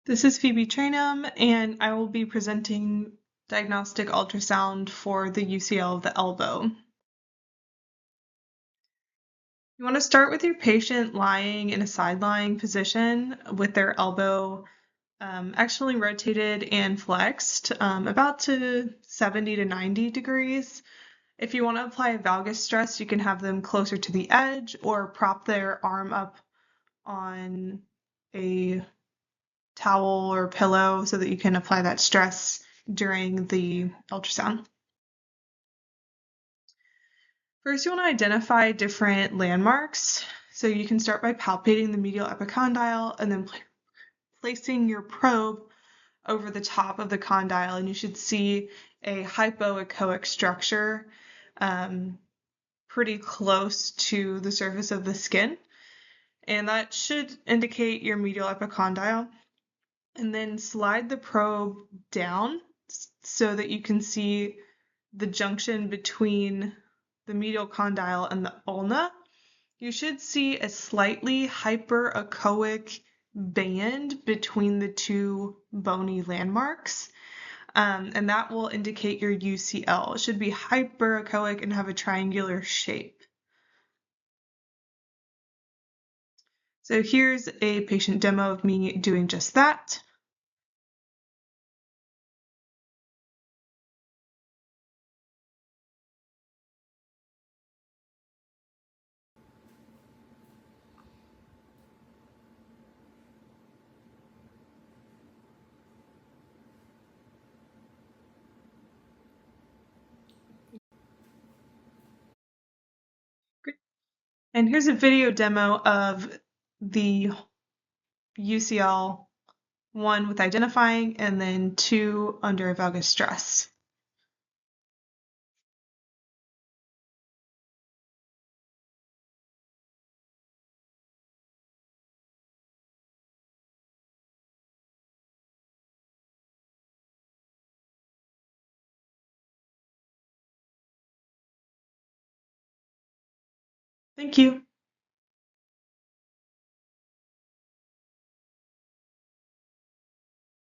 This is Phoebe Trainum, and I will be presenting diagnostic ultrasound for the UCL of the elbow. You want to start with your patient lying in a side-lying position with their elbow actually rotated and flexed about to 70 to 90 degrees. If you want to apply a valgus stress, you can have them closer to the edge or prop their arm up on a towel or pillow so that you can apply that stress during the ultrasound. First, you want to identify different landmarks. So you can start by palpating the medial epicondyle and then placing your probe over the top of the condyle, and you should see a hypoechoic structure pretty close to the surface of the skin. And that should indicate your medial epicondyle. And then slide the probe down so that you can see the junction between the medial condyle and the ulna. You should see a slightly hyperechoic band between the two bony landmarks, and that will indicate your UCL. It should be hyperechoic and have a triangular shape. So here's a patient demo of me doing just that. And here's a video demo of the UCL, one with identifying and then two under valgus stress. Thank you.